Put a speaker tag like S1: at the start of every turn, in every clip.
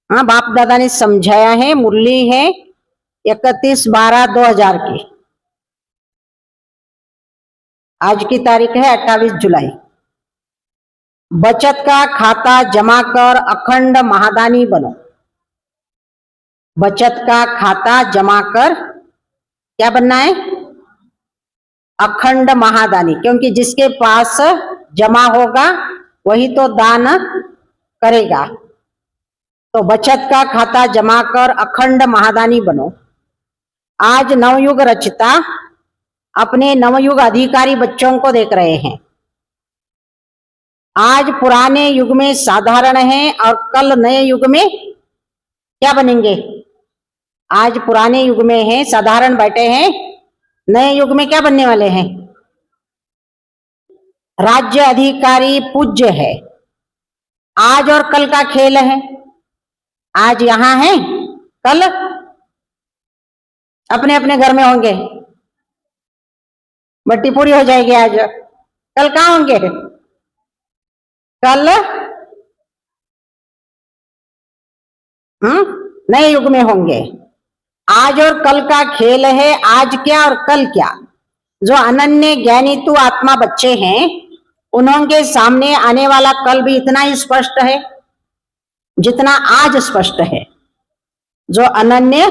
S1: हाँ, बाप दादा ने समझाया है। मुरली है 31/12/2000 की। आज की तारीख है 28 जुलाई। बचत का खाता जमा कर अखंड महादानी बनो। बचत का खाता जमा कर क्या बनना है? अखंड महादानी। क्योंकि जिसके पास जमा होगा वही तो दान करेगा। तो बचत का खाता जमा कर अखंड महादानी बनो। आज नवयुग रचता अपने नवयुग अधिकारी बच्चों को देख रहे हैं। आज पुराने युग में साधारण है और कल नए युग में क्या बनेंगे? आज पुराने युग में है साधारण बैठे हैं, नए युग में क्या बनने वाले हैं? राज्य अधिकारी पूज्य है। आज और कल का खेल है। आज यहां है, कल अपने अपने घर में होंगे। बट्टी पूरी हो जाएगी आज। कल कहाँ होंगे? कल नए युग में होंगे। आज और कल का खेल है। आज क्या और कल क्या। जो अनन्य ज्ञानी तू आत्मा बच्चे हैं, उनके सामने आने वाला कल भी इतना ही स्पष्ट है जितना आज स्पष्ट है। जो अनन्य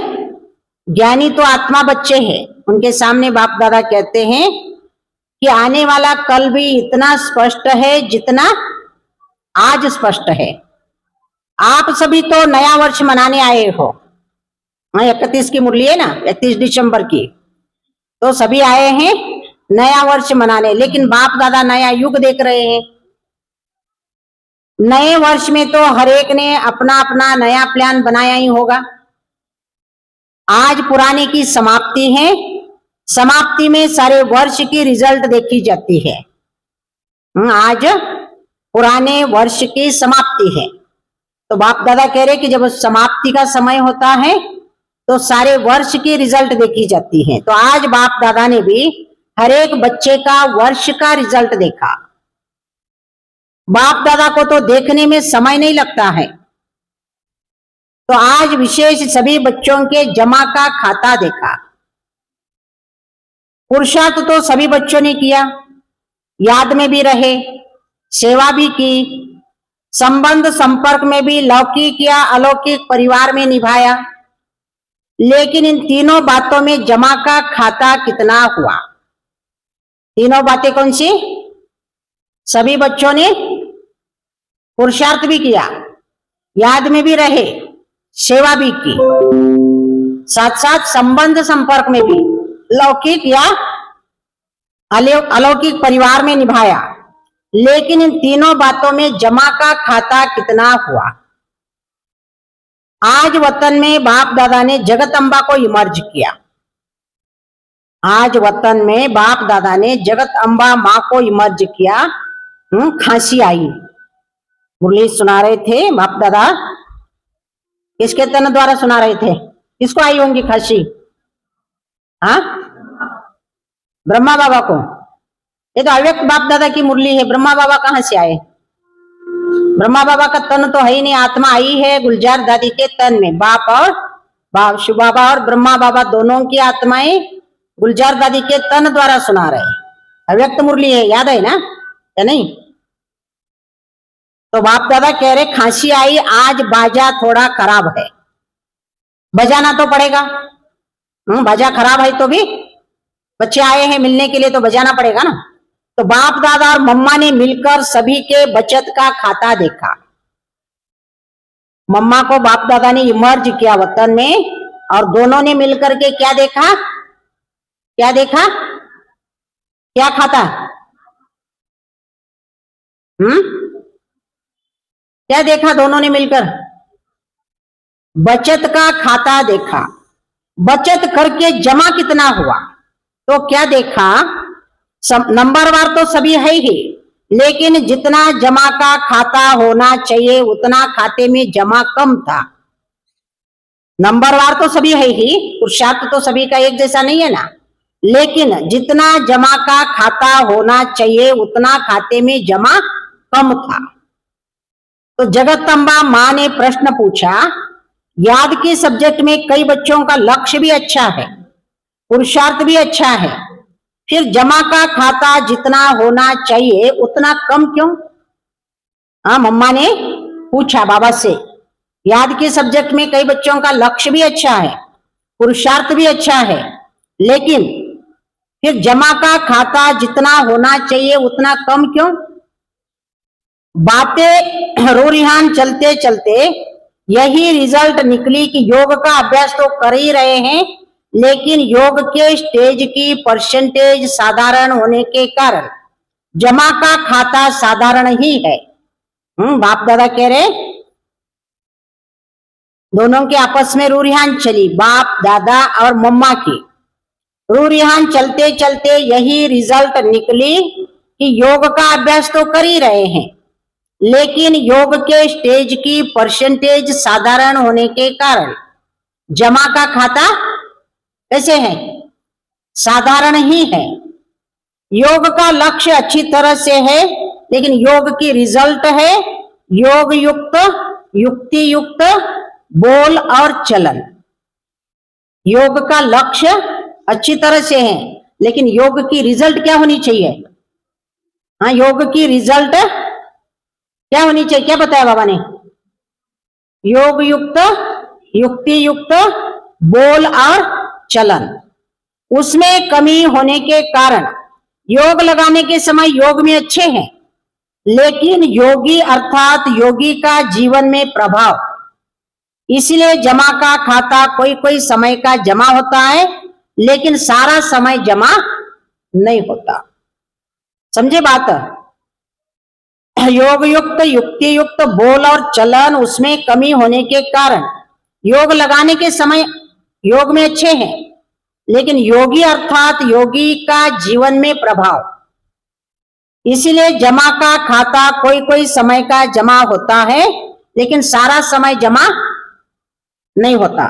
S1: ज्ञानी तो आत्मा बच्चे हैं, उनके सामने बाप दादा कहते हैं कि आने वाला कल भी इतना स्पष्ट है जितना आज स्पष्ट है। आप सभी तो नया वर्ष मनाने आए हो। 31 की मुरली है ना, 31 दिसंबर की। तो सभी आए हैं नया वर्ष मनाने, लेकिन बाप दादा नया युग देख रहे हैं। नए वर्ष में तो हर एक ने अपना अपना नया प्लान बनाया ही होगा। आज पुराने की समाप्ति है। समाप्ति में सारे वर्ष की रिजल्ट देखी जाती है। आज पुराने वर्ष की समाप्ति है। तो बाप दादा कह रहे कि जब समाप्ति का समय होता है तो सारे वर्ष की रिजल्ट देखी जाती है। तो आज बाप दादा ने भी हर एक बच्चे का वर्ष का रिजल्ट देखा। बाप दादा को तो देखने में समय नहीं लगता है। तो आज विशेष सभी बच्चों के जमा का खाता देखा। पुरुषार्थ तो सभी बच्चों ने किया, याद में भी रहे, सेवा भी की, संबंध संपर्क में भी लौकिक या अलौकिक परिवार में निभाया। लेकिन इन तीनों बातों में जमा का खाता कितना हुआ? तीनों बातें कौन सी? सभी बच्चों ने पुरुषार्थ भी किया, याद में भी रहे, सेवा भी की, साथ साथ संबंध संपर्क में भी लौकिक या अलौकिक परिवार में निभाया। लेकिन इन तीनों बातों में जमा का खाता कितना हुआ? आज वतन में बाप दादा ने जगत अम्बा को इमर्ज किया। आज वतन में बाप दादा ने जगत अम्बा माँ को इमर्ज किया। खांसी आई, मुरली सुना रहे थे बाप दादा। किसके तन द्वारा सुना रहे थे? किसको आई होंगी खांसी? हाँ, ब्रह्मा बाबा को। ये तो अव्यक्त बाप दादा की मुरली है। ब्रह्मा बाबा कहाँ से आए? ब्रह्मा बाबा का तन तो है ही नहीं। आत्मा आई है गुलजार दादी के तन में। बाप शिव बाबा और ब्रह्मा बाबा दोनों की आत्माएं गुलजार दादी के तन द्वारा सुना रहे। अव्यक्त मुरली है, याद है ना, या नहीं? तो बाप दादा कह रहे खांसी आई, आज बाजा थोड़ा खराब है, बजाना तो पड़ेगा। बाजा खराब है तो भी बच्चे आए हैं मिलने के लिए तो बजाना पड़ेगा ना। तो बाप दादा और मम्मा ने मिलकर सभी के बचत का खाता देखा। मम्मा को बाप दादा ने इमर्ज किया वतन में, और दोनों ने मिलकर के क्या देखा? क्या देखा? क्या खाता? क्या देखा दोनों ने मिलकर? बचत का खाता देखा। बचत करके जमा कितना हुआ? तो क्या देखा? नंबरवार तो सभी है ही, लेकिन जितना जमा का खाता होना चाहिए उतना खाते में जमा कम था। नंबरवार तो सभी है ही, पुरुषार्थ तो सभी का एक जैसा नहीं है ना, लेकिन जितना जमा का खाता होना चाहिए उतना खाते में जमा कम था। तो जगत अम्बा माँ ने प्रश्न पूछा याद के सब्जेक्ट में कई बच्चों का लक्ष्य भी अच्छा है, पुरुषार्थ भी अच्छा है, फिर जमा का खाता जितना होना चाहिए उतना कम क्यों? हाँ, मम्मा ने पूछा बाबा से। याद के सब्जेक्ट में कई बच्चों का लक्ष्य भी अच्छा है, पुरुषार्थ भी अच्छा है, लेकिन फिर जमा का खाता जितना होना चाहिए उतना कम क्यों? बातें रूरिहान चलते चलते यही रिजल्ट निकली कि योग का अभ्यास तो कर ही रहे हैं, लेकिन योग के स्टेज की परसेंटेज साधारण होने के कारण जमा का खाता साधारण ही है। बाप दादा कह रहे, दोनों के आपस में रूरिहान चली, बाप दादा और मम्मा की रूरिहान चलते चलते यही रिजल्ट निकली कि योग का अभ्यास तो कर ही रहे हैं, लेकिन योग के स्टेज की परसेंटेज साधारण होने के कारण जमा का खाता कैसे है? साधारण ही है। योग का लक्ष्य अच्छी तरह से है, लेकिन योग की रिजल्ट है योग युक्त, युक्ति युक्त बोल और चलन। योग का लक्ष्य अच्छी तरह से है, लेकिन योग की रिजल्ट क्या होनी चाहिए? हाँ, योग की रिजल्ट क्या होनी चाहिए? क्या बताया बाबा ने? योग युक्त, युक्ति युक्त बोल और चलन। उसमें कमी होने के कारण योग लगाने के समय योग में अच्छे हैं, लेकिन योगी अर्थात योगी का जीवन में प्रभाव, इसलिए जमा का खाता कोई कोई समय का जमा होता है, लेकिन सारा समय जमा नहीं होता। समझे बात? योग युक्त, युक्ति युक्त बोल और चलन, उसमें कमी होने के कारण योग लगाने के समय योग में अच्छे हैं, लेकिन योगी अर्थात योगी का जीवन में प्रभाव, इसलिए जमा का खाता कोई कोई समय का जमा होता है, लेकिन सारा समय जमा नहीं होता।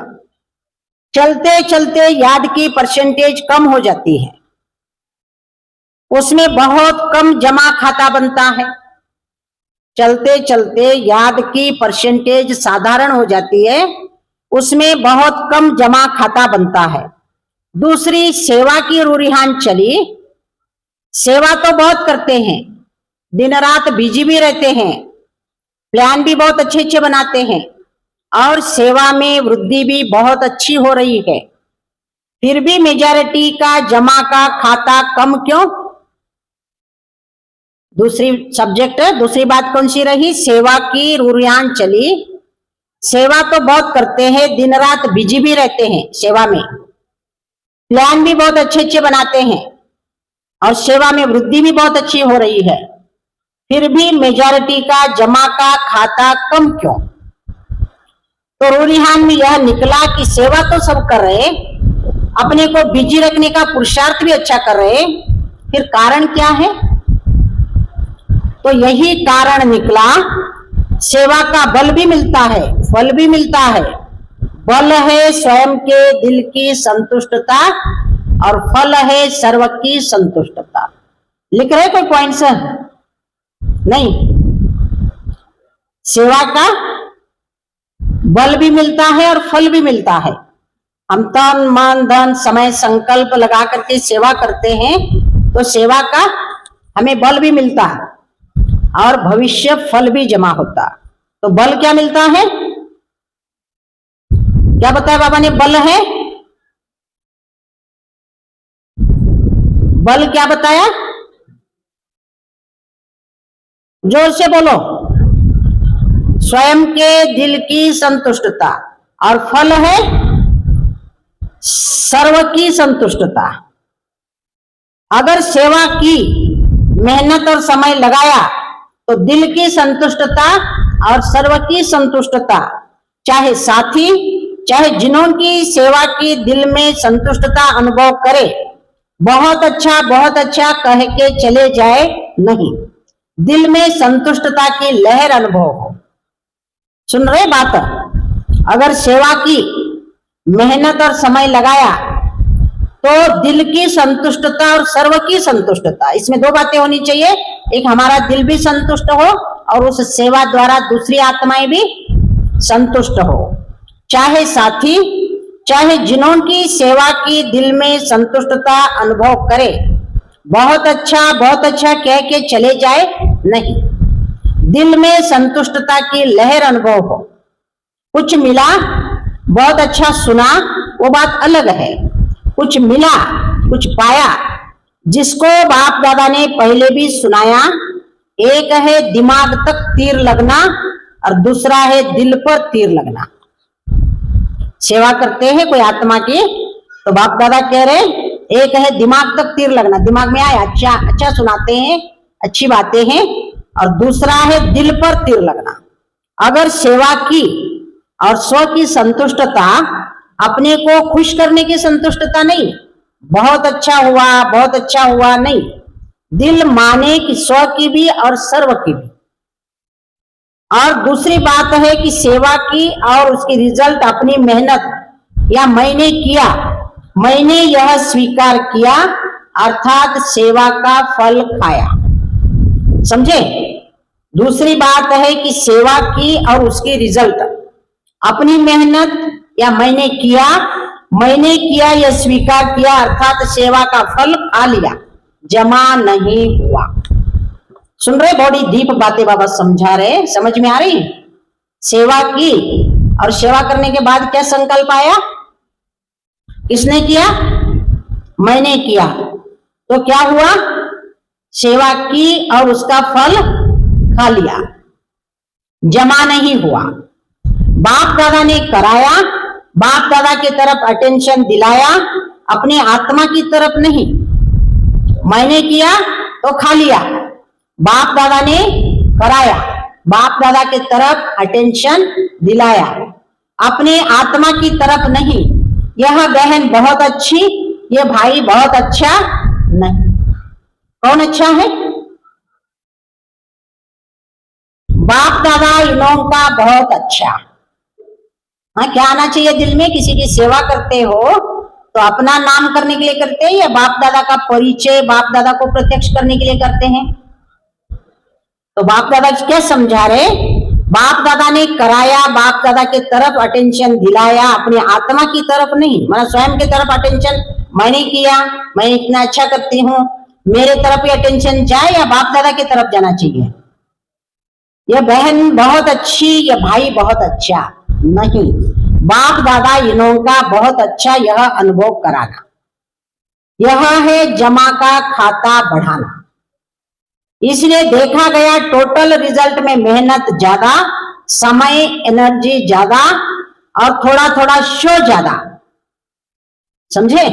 S1: चलते चलते याद की परसेंटेज कम हो जाती है, उसमें बहुत कम जमा खाता बनता है। चलते चलते याद की परसेंटेज साधारण हो जाती है, उसमें बहुत कम जमा खाता बनता है। दूसरी, सेवा की रूरिहान चली। सेवा तो बहुत करते हैं, दिन रात बिजी भी रहते हैं, प्लान भी बहुत अच्छे अच्छे बनाते हैं, और सेवा में वृद्धि भी बहुत अच्छी हो रही है, फिर भी मेजॉरिटी का जमा का खाता कम क्यों? दूसरी सब्जेक्ट, दूसरी बात कौन सी रही? सेवा की रूरिहान चली। सेवा तो बहुत करते हैं, दिन रात बिजी भी रहते हैं सेवा में, प्लान भी बहुत अच्छे अच्छे बनाते हैं, और सेवा में वृद्धि भी बहुत अच्छी हो रही है, फिर भी मेजॉरिटी का जमा का खाता कम क्यों? तो रूरिहान में यह निकला कि सेवा तो सब कर रहे, अपने को बिजी रखने का पुरुषार्थ भी अच्छा कर रहे, फिर कारण क्या है? तो यही कारण निकला, सेवा का बल भी मिलता है, फल भी मिलता है। बल है स्वयं के दिल की संतुष्टता, और फल है सर्व की संतुष्टता। लिख रहे कोई पॉइंट्स? नहीं। सेवा का बल भी मिलता है और फल भी मिलता है। हम तन मन धन समय संकल्प लगा करके सेवा करते हैं, तो सेवा का हमें बल भी मिलता है और भविष्य फल भी जमा होता। तो बल क्या मिलता है? क्या बताया बाबा ने? बल है, बल क्या बताया? जोर से बोलो। स्वयं के दिल की संतुष्टता, और फल है सर्व की संतुष्टता। अगर सेवा की, मेहनत और समय लगाया, तो दिल की संतुष्टता और सर्व की संतुष्टता, चाहे साथी, चाहे जिन्होंने सेवा की दिल में संतुष्टता अनुभव करे, बहुत अच्छा कह के चले जाए, नहीं, दिल में संतुष्टता की लहर अनुभव हो। सुन रहे बात? अगर सेवा की, मेहनत और समय लगाया, तो दिल की संतुष्टता और सर्व की संतुष्टता, इसमें दो बातें होनी चाहिए। एक, हमारा दिल भी संतुष्ट हो और उस सेवा द्वारा दूसरी आत्माएं भी संतुष्ट हो। चाहे साथी, चाहे जिन्होंने सेवा की दिल में संतुष्टता अनुभव करे, बहुत अच्छा कह के चले जाए, नहीं, दिल में संतुष्टता की लहर अनुभव हो। कुछ मिला, बहुत अच्छा सुना, वो बात अलग है। कुछ मिला, कुछ पाया, जिसको बाप दादा ने पहले भी सुनाया। एक है दिमाग तक तीर लगना और दूसरा है दिल पर तीर लगना। सेवा करते हैं कोई आत्मा की, तो बाप दादा कह रहे एक है दिमाग तक तीर लगना, दिमाग में आया, अच्छा सुनाते हैं, अच्छी बातें हैं, और दूसरा है दिल पर तीर लगना। अगर सेवा की और स्व की संतुष्टता अपने को खुश करने की संतुष्टता नहीं, बहुत अच्छा हुआ नहीं, दिल माने कि स्व की भी और सर्व की भी। और दूसरी बात है कि सेवा की और उसकी रिजल्ट अपनी मेहनत या मैंने किया, मैंने यह स्वीकार किया, अर्थात सेवा का फल खाया। समझे? दूसरी बात है कि सेवा की और उसकी रिजल्ट अपनी मेहनत या मैंने किया यह स्वीकार किया, अर्थात सेवा का फल खा लिया, जमा नहीं हुआ। सुन रहे? बड़ी डीप बातें बाबा समझा रहे, समझ में आ रही? सेवा की और सेवा करने के बाद क्या संकल्प आया? किसने किया? मैंने किया। तो क्या हुआ? सेवा की और उसका फल खा लिया, जमा नहीं हुआ। बाप दादा ने कराया, बाप दादा की तरफ अटेंशन दिलाया, अपने आत्मा की तरफ नहीं। मैंने किया तो खा लिया, बाप दादा ने कराया, बाप दादा की तरफ अटेंशन दिलाया, अपने आत्मा की तरफ नहीं। यह बहन बहुत अच्छी, ये भाई बहुत अच्छा नहीं। कौन अच्छा है? बाप दादा इनों का बहुत अच्छा। हाँ, क्या आना चाहिए दिल में? किसी की सेवा करते हो तो अपना नाम करने के लिए करते हैं या बाप दादा का परिचय, बाप दादा को प्रत्यक्ष करने के लिए करते हैं? तो बाप दादा क्या समझा रहे? बाप दादा ने कराया, बाप दादा की तरफ अटेंशन दिलाया, अपनी आत्मा की तरफ नहीं, मतलब स्वयं की तरफ अटेंशन। मैंने किया, मैं इतना अच्छा करती हूँ, मेरे तरफ ही अटेंशन जाए या बाप दादा की तरफ जाना चाहिए? यह बहन बहुत अच्छी, यह भाई बहुत अच्छा नहीं, बाप दादा इनों का बहुत अच्छा, यह अनुभव कराना। यह है जमा का खाता बढ़ाना। इसलिए देखा गया टोटल रिजल्ट में मेहनत ज्यादा, समय एनर्जी ज्यादा और थोड़ा थोड़ा शो ज्यादा। समझे?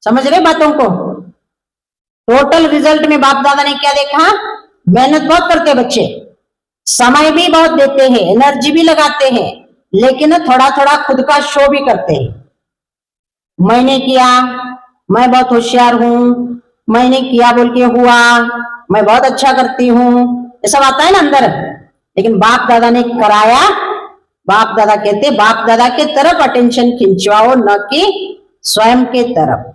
S1: समझ रहे बातों को? टोटल रिजल्ट में बाप दादा ने क्या देखा? मेहनत बहुत करते बच्चे, समय भी बहुत देते हैं, एनर्जी भी लगाते हैं, लेकिन थोड़ा थोड़ा खुद का शो भी करते हैं। मैंने किया, मैं बहुत होशियार हूं, मैंने किया बोल के हुआ, मैं बहुत अच्छा करती हूँ, ये सब आता है ना अंदर। लेकिन बाप दादा ने कराया, बाप दादा कहते बाप दादा के तरफ अटेंशन खिंचवाओ, न कि स्वयं के तरफ।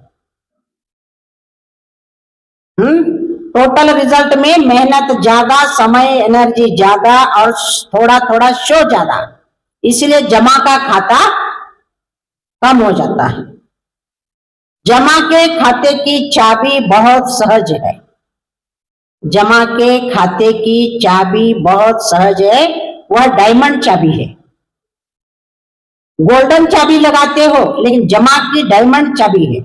S1: टोटल रिजल्ट में मेहनत ज्यादा, समय एनर्जी ज्यादा और थोड़ा थोड़ा शो ज्यादा, इसलिए जमा का खाता कम हो जाता है। जमा के खाते की चाबी बहुत सहज है, जमा के खाते की चाबी बहुत सहज है, वह डायमंड चाबी है। गोल्डन चाबी लगाते हो, लेकिन जमा की डायमंड चाबी है।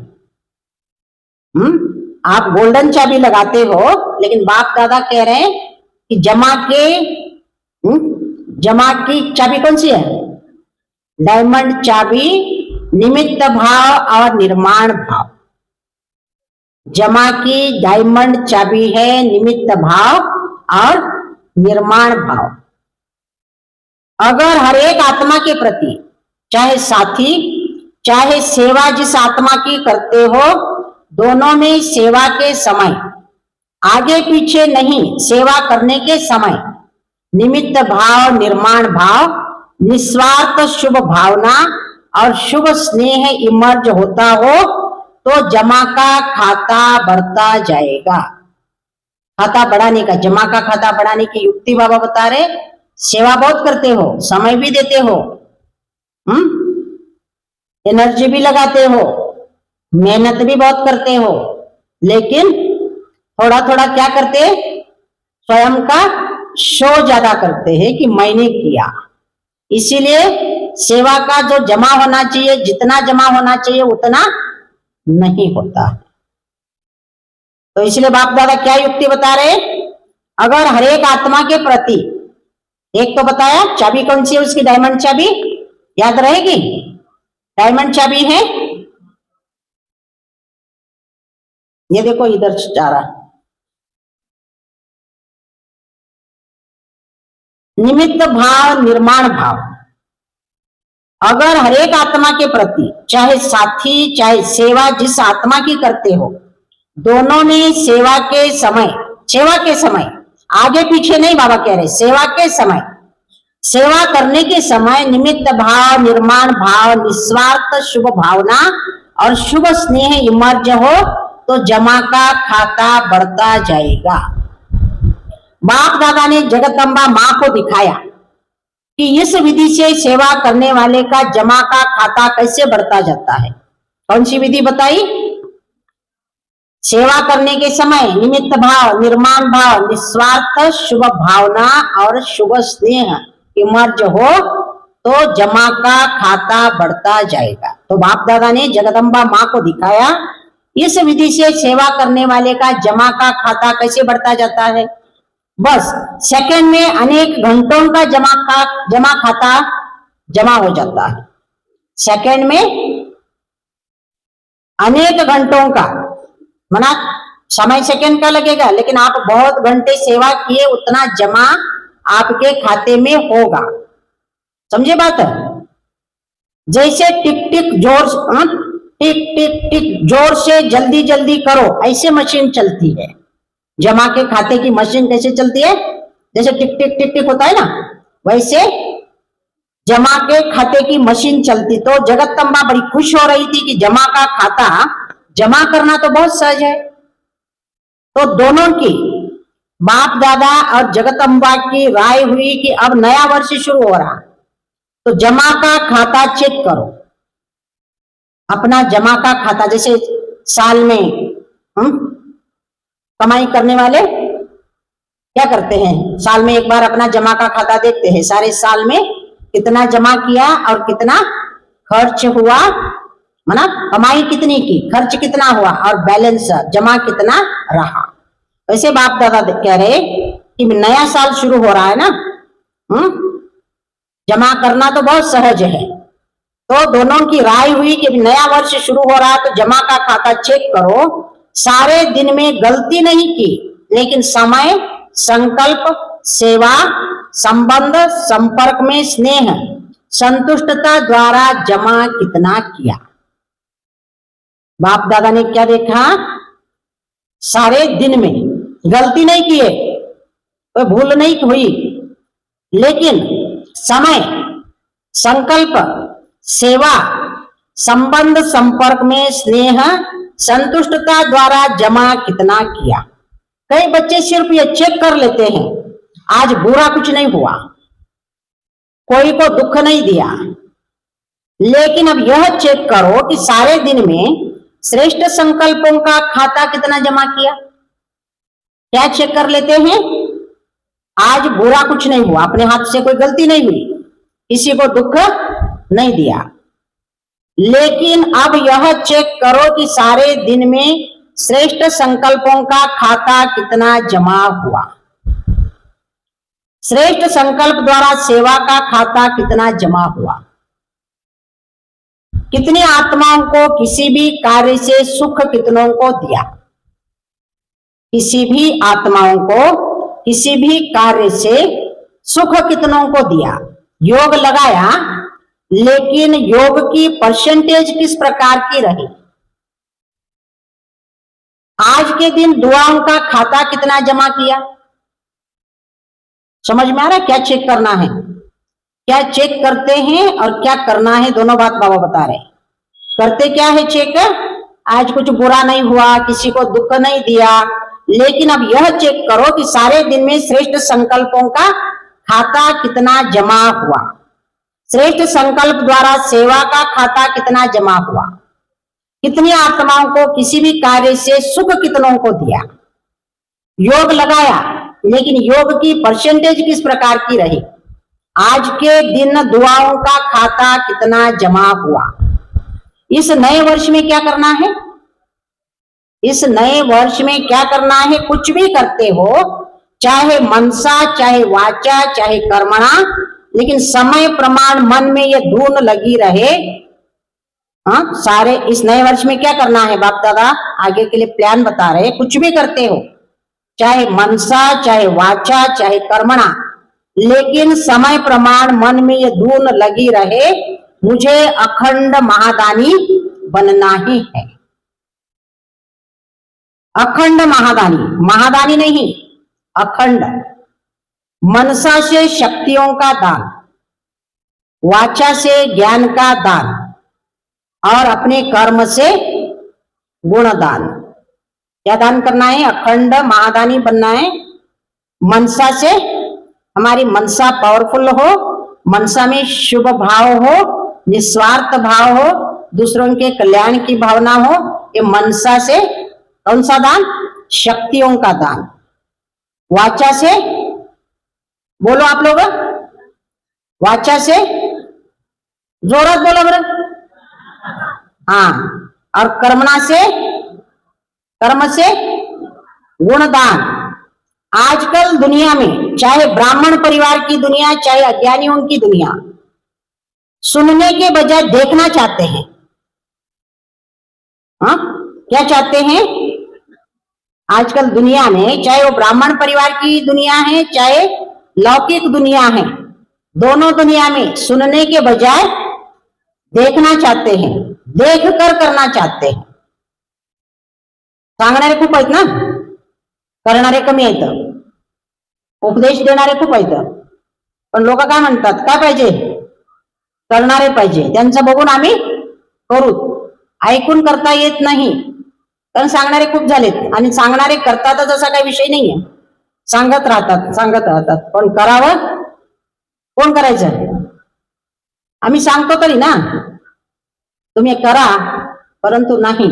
S1: आप गोल्डन चाबी लगाते हो, लेकिन बाप दादा कह रहे हैं कि जमा की चाबी कौन सी है? डायमंड चाबी, निमित्त भाव और निर्माण भाव। जमा की डायमंड चाबी है निमित्त भाव और निर्माण भाव। अगर हर एक आत्मा के प्रति, चाहे साथी चाहे सेवा जिस आत्मा की करते हो, दोनों में सेवा के समय, आगे पीछे नहीं, सेवा करने के समय निमित्त भाव, निर्माण भाव, निस्वार्थ शुभ भावना और शुभ स्नेह इमर्ज होता हो तो जमा का खाता बढ़ता जाएगा। खाता बढ़ाने का, जमा का खाता बढ़ाने की युक्ति बाबा बता रहे। सेवा बहुत करते हो, समय भी देते हो, एनर्जी भी लगाते हो, मेहनत भी बहुत करते हो, लेकिन थोड़ा थोड़ा क्या करते, स्वयं का शो ज्यादा करते हैं कि मैंने किया। इसीलिए सेवा का जो जमा होना चाहिए, जितना जमा होना चाहिए उतना नहीं होता। तो इसलिए बाप दादा क्या युक्ति बता रहे, अगर हर एक आत्मा के प्रति, एक तो बताया चाबी कौन सी है उसकी, डायमंड चाबी याद रहेगी, डायमंड चाबी है, ये देखो इधर जा रहा, निमित्त भाव, निर्माण भाव। अगर हर एक आत्मा के प्रति, चाहे साथी चाहे सेवा जिस आत्मा की करते हो, दोनों ने सेवा के समय आगे पीछे नहीं, बाबा कह रहे सेवा के समय, सेवा करने के समय निमित्त भाव, निर्माण भाव, निस्वार्थ शुभ भावना और शुभ स्नेह इमर्ज हो तो जमा का खाता बढ़ता जाएगा। बाप दादा ने जगदम्बा माँ को दिखाया कि इस विधि से सेवा करने वाले का जमा का खाता कैसे बढ़ता जाता है। कौन सी विधि बताई, सेवा करने के समय निमित्त भाव, निर्माण भाव, निस्वार्थ शुभ भावना और शुभ स्नेह इमर्ज हो तो जमा का खाता बढ़ता जाएगा। तो बाप दादा ने जगदम्बा माँ को दिखाया इस विधि से सेवा करने वाले का जमा का खाता कैसे बढ़ता जाता है। बस सेकंड में अनेक घंटों का जमा खाता जमा हो जाता है। सेकंड में अनेक घंटों का, माना समय सेकंड का लगेगा, लेकिन आप बहुत घंटे सेवा किए उतना जमा आपके खाते में होगा। समझे बात, जैसे टिक टिक जोर से जल्दी जल्दी करो ऐसे मशीन चलती है। जमा के खाते की मशीन कैसे चलती है, जैसे टिक टिक टिक टिक होता है ना, वैसे जमा के खाते की मशीन चलती। तो जगदम्बा बड़ी खुश हो रही थी कि जमा का खाता जमा करना तो बहुत सहज है। तो दोनों की, बाप दादा और जगदम्बा की राय हुई कि अब नया वर्ष शुरू हो रहा, तो जमा का खाता चेक करो। अपना जमा का खाता, जैसे साल में कमाई करने वाले क्या करते हैं, साल में एक बार अपना जमा का खाता देखते हैं, सारे साल में कितना जमा किया और कितना खर्च हुआ, माना कमाई कितनी की, खर्च कितना हुआ और बैलेंस जमा कितना रहा। वैसे बाप दादा कह रहे कि नया साल शुरू हो रहा है ना, जमा करना तो बहुत सहज है। तो दोनों की राय हुई कि नया वर्ष शुरू हो रहा है तो जमा का खाता चेक करो। सारे दिन में गलती नहीं की, लेकिन समय, संकल्प, सेवा, संबंध, संपर्क में स्नेह, संतुष्टता द्वारा जमा कितना किया। बाप दादा ने क्या देखा, सारे दिन में गलती नहीं किए, कोई भूल नहीं हुई, लेकिन समय, संकल्प, सेवा, संबंध, संपर्क में स्नेह, संतुष्टता द्वारा जमा कितना किया। कई बच्चे सिर्फ ये चेक कर लेते हैं, आज बुरा कुछ नहीं हुआ, कोई को दुख नहीं दिया, लेकिन अब यह चेक करो कि सारे दिन में श्रेष्ठ संकल्पों का खाता कितना जमा किया। क्या चेक कर लेते हैं, आज बुरा कुछ नहीं हुआ, अपने हाथ से कोई गलती नहीं हुई, किसी को दुख नहीं दिया, लेकिन अब यह चेक करो कि सारे दिन में श्रेष्ठ संकल्पों का खाता कितना जमा हुआ। श्रेष्ठ संकल्प द्वारा सेवा का खाता कितना जमा हुआ। कितनी आत्माओं को किसी भी कार्य से सुख कितनों को दिया, किसी भी आत्माओं को किसी भी कार्य से सुख कितनों को दिया। योग लगाया, लेकिन योग की परसेंटेज किस प्रकार की रही। आज के दिन दुआओं का खाता कितना जमा किया। समझ में आ रहा है क्या चेक करना है, क्या चेक करते हैं और क्या करना है, दोनों बात बाबा बता रहे। करते क्या है चेक, आज कुछ बुरा नहीं हुआ, किसी को दुख नहीं दिया, लेकिन अब यह चेक करो कि सारे दिन में श्रेष्ठ संकल्पों का खाता कितना जमा हुआ। श्रेष्ठ संकल्प द्वारा सेवा का खाता कितना जमा हुआ, कितनी आत्माओं को किसी भी कार्य से सुख कितनों को दिया, योग लगाया लेकिन योग की परसेंटेज किस प्रकार की रही, आज के दिन दुआओं का खाता कितना जमा हुआ। इस नए वर्ष में क्या करना है, इस नए वर्ष में क्या करना है, कुछ भी करते हो, चाहे मनसा चाहे वाचा चाहे कर्मणा, लेकिन समय प्रमाण मन में ये धून लगी रहे। हाँ, सारे इस नए वर्ष में क्या करना है, बाप दादा आगे के लिए प्लान बता रहे, कुछ भी करते हो, चाहे मनसा चाहे वाचा चाहे कर्मणा, लेकिन समय प्रमाण मन में ये धून लगी रहे, मुझे अखंड महादानी बनना ही है। अखंड महादानी, महादानी नहीं, अखंड। मनसा से शक्तियों का दान, वाचा से ज्ञान का दान और अपने कर्म से गुण दान। क्या दान करना है, अखंड महादानी बनना है। मनसा से हमारी मनसा पावरफुल हो, मनसा में शुभ भाव हो, निस्वार्थ भाव हो, दूसरों के कल्याण की भावना हो। ये मनसा से कौन सा दान, शक्तियों का दान। वाचा से बोलो आप लोग, वाचा से जोरत बोलो बरं, हाँ। और कर्मणा से, कर्म से गुणदान। आजकल दुनिया में चाहे ब्राह्मण परिवार की दुनिया चाहे अज्ञानियों की दुनिया, सुनने के बजाय देखना चाहते हैं। हाँ, क्या चाहते हैं आजकल दुनिया में, चाहे वो ब्राह्मण परिवार की दुनिया है चाहे लौकिक दुनिया है, दोनों दुनिया में सुनने के बजाय देखना चाहते हैं, देख कर करना चाहते हैं। सांगणारे खूप आहेत ना, करणारे कमी आहेत, उपदेश देणारे खूप आहेत, पण लोक काय म्हणतात, काय पाहिजे, करणारे पाहिजे, त्यांचं बघून आम्ही करू, ऐकून करता येत नाही, कारण सांगणारे खूप झालेत आणि सांगणारे करतातच असा काही विषय नाहीये, सांगत राहतात, पण करावं कोण करायचं, आम्ही सांगतो तरी ना, तुम्ही करा, परंतु नहीं।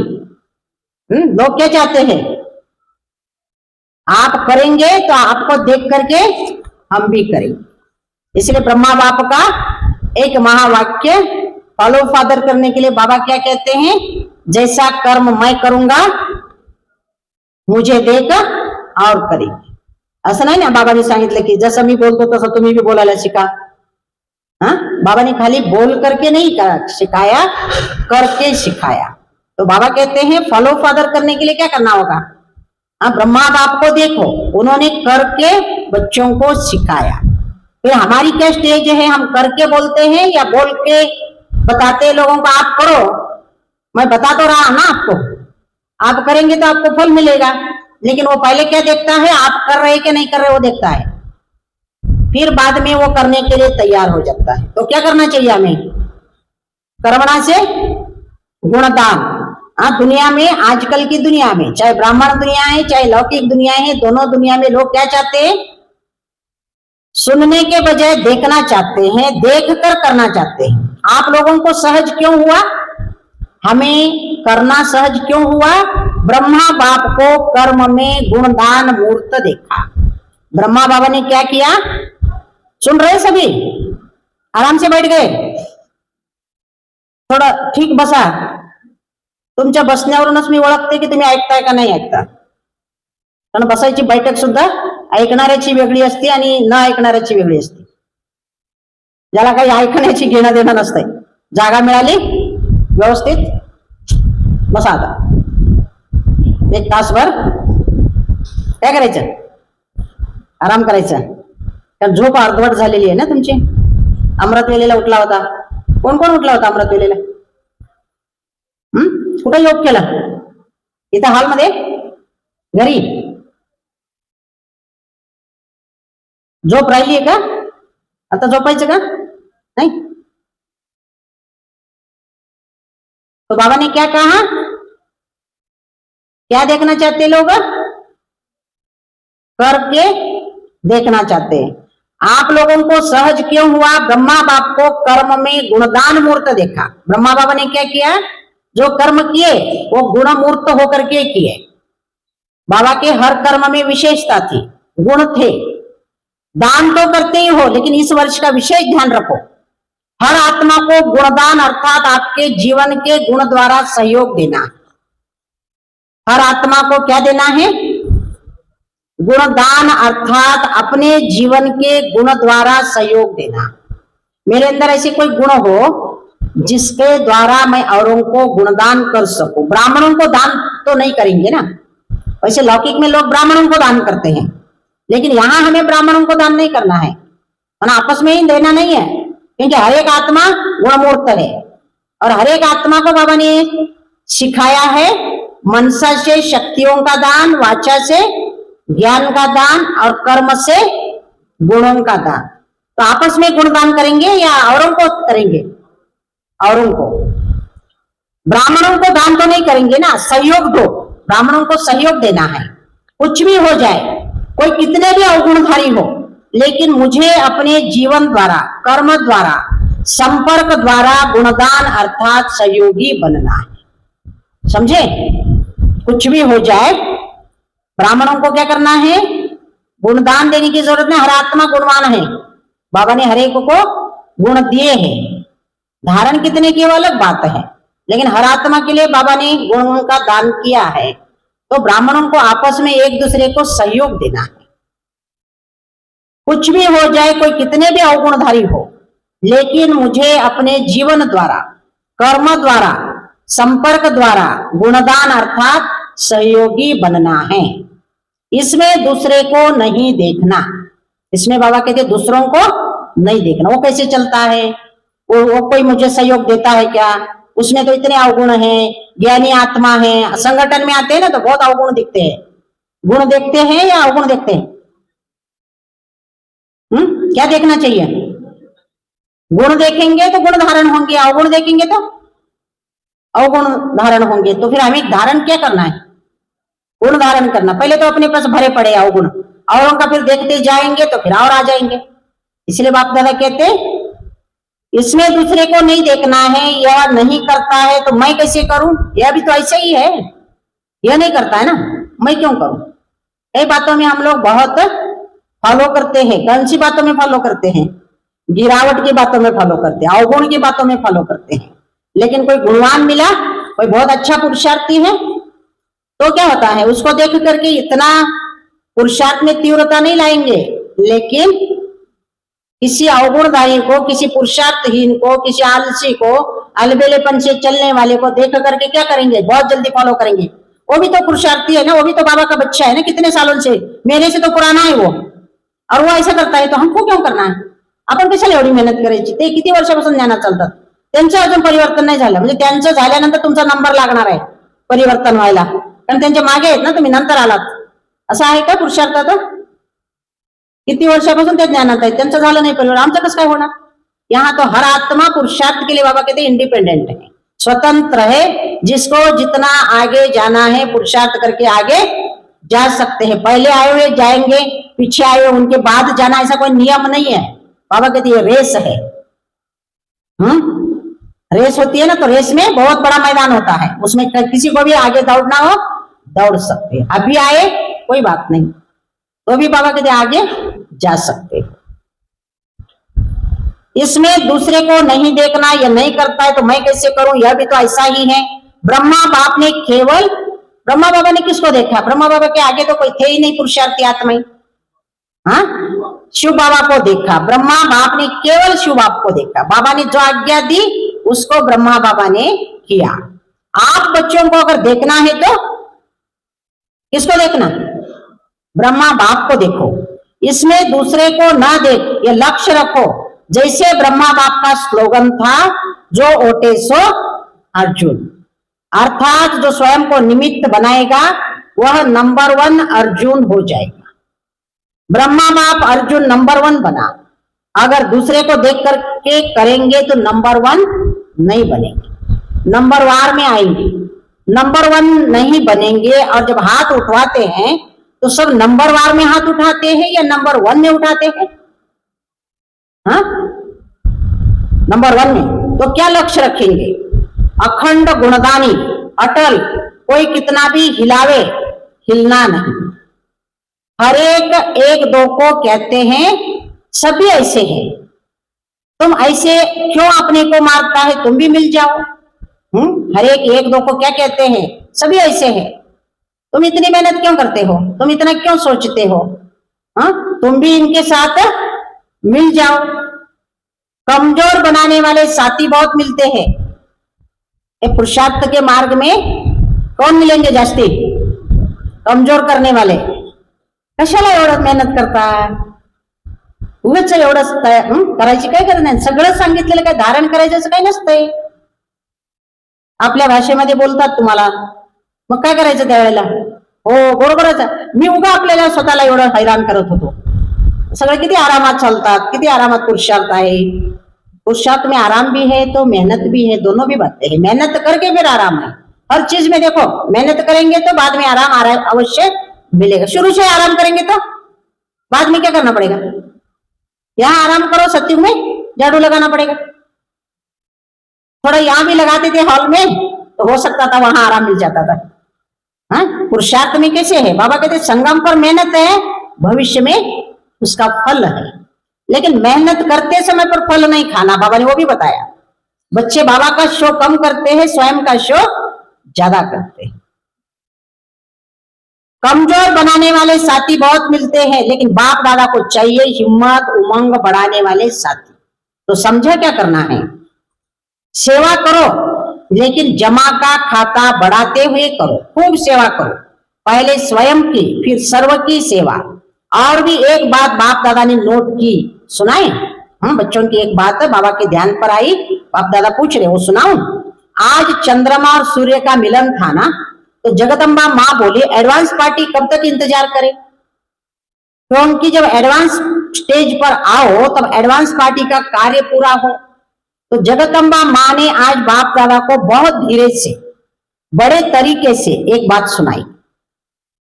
S1: लोग क्या चाहते हैं, आप करेंगे तो आपको देख करके हम भी करेंगे। इसलिए ब्रह्मा बाप का एक महावाक्य फॉलो फादर करने के लिए बाबा क्या कहते हैं, जैसा कर्म मैं करूंगा मुझे देख और करेंगे। असं नाही ना, बाबांनी सांगितलं की जसं मी बोलतो तसं तुम्ही भी बोलायला शिका। हाँ, बाबा ने खाली बोल करके नहीं सिखाया, करके सिखाया। तो बाबा कहते हैं फॉलो फादर करने के लिए क्या करना होगा, हाँ, ब्रह्मा बाप को देखो, उन्होंने करके बच्चों को सिखाया। फिर हमारी क्या स्टेज है, हम करके बोलते हैं या बोल के बताते हैं लोगों को आप करो, मैं बता तो रहा ना आपको, आप करेंगे तो आपको फल मिलेगा, लेकिन वो पहले क्या देखता है, आप कर रहे कि नहीं कर रहे वो देखता है, फिर बाद में वो करने के लिए तैयार हो जाता है। तो क्या करना चाहिए हमें, कर्मणा से गुणदान। हाँ, दुनिया में, आजकल की दुनिया में, चाहे ब्राह्मण दुनिया है चाहे लौकिक दुनिया है, दोनों दुनिया में लोग क्या चाहते हैं, सुनने के बजाय देखना चाहते हैं, देख कर करना चाहते हैं। आप लोगों को सहज क्यों हुआ, हमें करना सहज क्यों हुआ, ब्रह्मा बाप को कर्म में गुणदान मूर्त देखा। ब्रह्मा बाबा ने क्या किया, सुन रहे सभी, आराम से बैठ गए, थोड़ा ठीक बसा, तुमच्या बसण्यावरूनच मी ओळखते की तुम्ही ऐकताय का नाही ऐकता, कारण बसायची बैठक सुद्धा ऐकणाऱ्याची वेगळी असते आणि न ऐकणाऱ्याची वेगळी असते। ज्याला काही ऐकण्याची घेणं देणं नसतंय, जागा मिळाली व्यवस्थित बसा, आता एक तासभर काय करायचं, आराम करायचा, कारण झोप अर्धवट झालेली आहे ना तुमची। अमृत वेलेला उठला होता, कोण कोण उठला होता अमृत वेलेला, कुठे योग केला, इथं हॉलमध्ये, घरी झोप राहिली आहे का, आता झोपायचं का नहीं। तो बाबा ने क्या कहा, क्या देखना चाहते लोग, करके देखना चाहते हैं। आप लोगों को सहज क्यों हुआ? ब्रह्मा बाप को कर्म में गुणदान मूर्त देखा। ब्रह्मा बाबा ने क्या किया? जो कर्म किए वो गुण मूर्त होकर के किए। बाबा के हर कर्म में विशेषता थी, गुण थे। दान तो करते ही हो, लेकिन इस वर्ष का विशेष ध्यान रखो, हर आत्मा को गुणदान अर्थात आपके जीवन के गुण द्वारा सहयोग देना। हर आत्मा को क्या देना है? गुणदान अर्थात अपने जीवन के गुण द्वारा सहयोग देना। मेरे अंदर ऐसे कोई गुण हो जिसके द्वारा मैं औरों को गुणदान कर सकूं। ब्राह्मणों को दान तो नहीं करेंगे ना, वैसे लौकिक में लोग ब्राह्मणों को दान करते हैं, लेकिन यहां हमें ब्राह्मणों को दान नहीं करना है, आपस में ही देना नहीं है, क्योंकि हर एक आत्मा गुणमूर्त है। और हर एक आत्मा को बाबा ने सिखाया है मनसा से शक्तियों का दान, वाचा से ज्ञान का दान और कर्म से गुणों का दान। तो आपस में गुणदान करेंगे या औरों को करेंगे? औरों को। ब्राह्मणों को दान तो नहीं करेंगे ना, सहयोग दो। ब्राह्मणों को सहयोग देना है। कुछ भी हो जाए, कोई कितने भी अवगुणधारी हो, लेकिन मुझे अपने जीवन द्वारा, कर्म द्वारा, संपर्क द्वारा गुणदान अर्थात सहयोगी बनना है। समझे? कुछ भी हो जाए, ब्राह्मणों को क्या करना है? गुणदान देने की जरूरत नहीं। हर आत्मा गुणवान है। बाबा ने हर एक को गुण दिए हैं। धारण कितने की वो अलग बात है, लेकिन हर आत्मा के लिए बाबा ने गुणों का दान किया है। तो ब्राह्मणों को आपस में एक दूसरे को सहयोग देना है। कुछ भी हो जाए, कोई कितने भी अवगुणधारी हो, लेकिन मुझे अपने जीवन द्वारा, कर्म द्वारा, संपर्क द्वारा गुणदान अर्थात सहयोगी बनना है। इसमें दूसरे को नहीं देखना। इसमें बाबा कहते दूसरों को नहीं देखना। वो कैसे चलता है? वो कोई मुझे सहयोग देता है क्या? उसमें तो इतने अवगुण हैं, ज्ञानी आत्मा है। संगठन में आते हैं ना तो बहुत अवगुण दिखते हैं। गुण देखते हैं या अवगुण देखते हैं? क्या देखना चाहिए? गुण देखेंगे तो गुण धारण होंगे, अवगुण देखेंगे तो अवगुण धारण होंगे। तो फिर हमें धारण क्या करना है? गुण धारण करना। पहले तो अपने पास भरे पड़े अवगुण, औरों का फिर देखते जाएंगे तो फिर और आ जाएंगे। इसलिए बाप दादा कहते इसमें दूसरे को नहीं देखना है। यह नहीं करता है तो मैं कैसे करूं? यह भी तो ऐसे ही है। यह नहीं करता है ना, मैं क्यों करूं? कई बातों में हम लोग बहुत फॉलो करते हैं। कौन सी बातों में फॉलो करते हैं? गिरावट की बातों में फॉलो करते हैं, अवगुण की बातों में फॉलो करते हैं। लेकिन कोई गुणवान मिला, कोई बहुत अच्छा पुरुषार्थी है, तो क्या होता है? उसको देख करके इतना पुरुषार्थ में तीव्रता नहीं लाएंगे, लेकिन किसी अवगुणधारी को, किसी पुरुषार्थहीन को, किसी आलसी को, अलबेलेपन से चलने वाले को देख करके क्या करेंगे? बहुत जल्दी फॉलो करेंगे। वो भी तो पुरुषार्थी है ना, वो भी तो बाबा का बच्चा है ना, कितने सालों से, मेरे से तो पुराना है वो, और वो ऐसा करता है तो हमको क्यों करना है? आपण कशाला एवढी मेहनत करायची? ते किती वर्षापासून ज्ञानात चालतात, त्यांचं अजून परिवर्तन नाही झालं, म्हणजे त्यांचं झाल्यानंतर तुमचा नंबर लागणार आहे परिवर्तन व्हायला, कारण त्यांच्या मागे आहेत ना, तुम्ही नंतर आलात. असं आहे का पुरुषार्थात? किती वर्षापासून ते ज्ञानात आहेत, त्यांचं झालं नाही परिवर्तन, आमचं कसं काय होणार? यहाँ तो हर आत्मा पुरुषार्थ के लिए बाबा कहते इंडिपेंडेंट है, स्वतंत्र है। जिसको जितना आगे जाना है पुरुषार्थ करके आगे जा सकते हैं। पहले आए हुए जाएंगे, पीछे आए हुए उनके बाद जाना, ऐसा कोई नियम नहीं है। बाबा कहते ये रेस है। रेस होती है ना, तो रेस में बहुत बड़ा मैदान होता है, उसमें किसी को भी आगे दौड़ना हो दौड़ सकते हैं। अभी आए कोई बात नहीं, तो भी बाबा कहते आगे जा सकते हैं। इसमें दूसरे को नहीं देखना, या नहीं करता है तो मैं कैसे करूं, यह भी तो ऐसा ही है। ब्रह्मा बाप ने केवल, ब्रह्मा बाबा ने किसको देखा? ब्रह्मा बाबा के आगे तो कोई थे ही नहीं पुरुषार्थी आत्मा। हाँ, शिव बाबा को देखा। ब्रह्मा बाप ने केवल शिव बाप को देखा। बाबा ने जो आज्ञा दी उसको ब्रह्मा बाबा ने किया। आप बच्चों को अगर देखना है तो किसको देखना? ब्रह्मा बाप को देखो। इसमें दूसरे को ना देख, ये लक्ष्य रखो। जैसे ब्रह्मा बाप का स्लोगन था, जो ओटे सो अर्जुन, अर्थात जो स्वयं को निमित्त बनाएगा वह नंबर 1 अर्जुन हो जाएगा। ब्रह्मा बाप अर्जुन नंबर 1 बना। अगर दूसरे को देख करके करेंगे तो नंबर 1 नहीं बनेंगे, नंबर वार में आएंगे, नंबर 1 नहीं बनेंगे। और जब हाथ उठवाते हैं तो सब नंबर वार में हाथ उठाते हैं या नंबर 1 में उठाते हैं? हाँ, नंबर 1 में तो क्या लक्ष्य रखेंगे? अखंड गुणदानी, अटल, कोई कितना भी हिलावे हिलना नहीं। हर एक एक दो को कहते हैं सभी ऐसे हैं। तुम ऐसे क्यों अपने को मारता है, तुम भी मिल जाओ। हर एक एक दो को क्या कहते हैं? सभी ऐसे हैं। तुम इतनी मेहनत क्यों करते हो, तुम इतना क्यों सोचते हो? हाँ, तुम भी इनके साथ मिल जाओ। कमजोर बनाने वाले साथी बहुत मिलते हैं। ये पुरुषार्थ के मार्ग में कौन मिलेंगे जास्ती? कमजोर करने वाले। कशाला एवढं मेहनत करता? उगाच एवढं करायची काय गरज नाही। सगळं सांगितलेलं काय धारण करायचं असं काही नसतंय। आपल्या भाषेमध्ये बोलतात तुम्हाला, मग काय करायचं त्यावेळेला? हो बरोबरच, मी उगा आपल्याला स्वतःला एवढं हैराण करत होतो। सगळं किती आरामात चालतात, किती आरामात पुरुषार्थ आहे। पुरुषार्थ में आराम भी है तो मेहनत भी है, दोनों भी बातें हैं। मेहनत करके फिर आराम है। हर चीज में देखो, मेहनत करेंगे तो बाद में आराम अवश्य मिलेगा। शुरू से आराम करेंगे तो बाद में क्या करना पड़ेगा? यहाँ आराम करो, सत्युग में झाड़ू लगाना पड़ेगा। थोड़ा यहाँ भी लगाते थे हॉल में तो हो सकता था वहां आराम मिल जाता था। हाँ, पुरुषार्थ में कैसे है? बाबा कहते संगम पर मेहनत है, भविष्य में उसका फल है। लेकिन मेहनत करते समय पर फल नहीं खाना, बाबा ने वो भी बताया। बच्चे बाबा का शो कम करते हैं, स्वयं का शो ज्यादा करते हैं। कमजोर बनाने वाले साथी बहुत मिलते हैं, लेकिन बाप दादा को चाहिए हिम्मत उमंग बढ़ाने वाले साथी। तो समझा क्या करना है? सेवा करो, लेकिन जमा का खाता बढ़ाते हुए करो। खूब सेवा करो, पहले स्वयं की फिर सर्व की सेवा। और भी एक बात बाप दादा ने नोट की, सुनाए? बच्चों की एक बात बाबा के ध्यान पर आई, बाप दादा पूछ रहे, वो सुनाऊं? आज चंद्रमा और सूर्य का मिलन था ना, तो जगदम्बा माँ बोली एडवांस पार्टी कब तक इंतजार करे? क्योंकि जब एडवांस स्टेज पर आओ तब एडवांस पार्टी का कार्य पूरा हो। तो जगदम्बा माँ ने आज बाप दादा को बहुत धीरे से बड़े तरीके से एक बात सुनाई।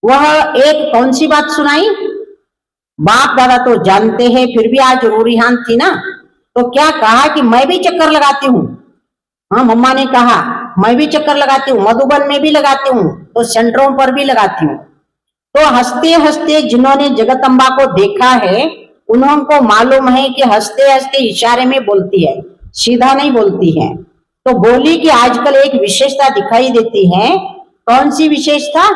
S1: वह एक कौन सी बात सुनाई? बाप दादा तो जानते हैं, फिर भी आज रूरिहान थी ना, तो क्या कहा कि मैं भी चक्कर लगाती हूँ। हाँ, मम्मा ने कहा मैं भी चक्कर लगाती हूँ, मधुबन में भी लगाती हूँ, तो सेंटरों पर भी लगाती हूँ। तो हंसते हंसते जिन्होंने जगदम्बा को देखा है उन्होंने को मालूम है कि हंसते हंसते इशारे में बोलती है, सीधा नहीं बोलती है। तो बोली कि आजकल एक विशेषता दिखाई देती है। कौन सी विशेषता?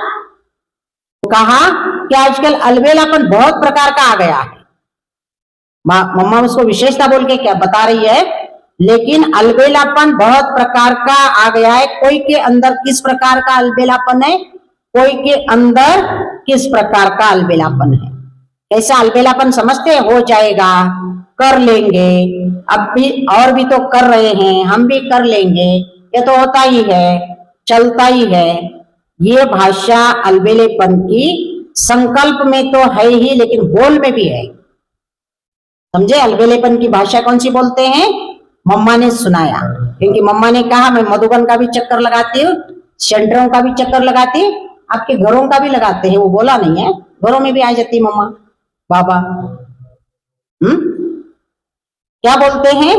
S1: कहा कि आजकल अलबेलापन बहुत प्रकार का आ गया है। मम्मा उसको विशेषता बोल के क्या बता रही है, लेकिन अलबेलापन बहुत प्रकार का आ गया है। कोई के अंदर किस प्रकार का अलबेलापन है, कोई के अंदर किस प्रकार का अलबेलापन है। कैसा अलबेलापन समझते? हो जाएगा, कर लेंगे, अब भी और भी तो कर रहे हैं, हम भी कर लेंगे, ये तो होता ही है, चलता ही है। ये भाषा अलबेलेपन की संकल्प में तो है ही, लेकिन बोल में भी है। समझे? अलबेलेपन की भाषा कौन सी बोलते हैं? मम्मा ने सुनाया, क्योंकि मम्मा ने कहा मैं मधुबन का भी चक्कर लगाती हूँ, सेंटरों का भी चक्कर लगाती, आपके घरों का भी लगाते हैं। वो बोला नहीं है, घरों में भी आ जाती मम्मा बाबा। क्या बोलते हैं?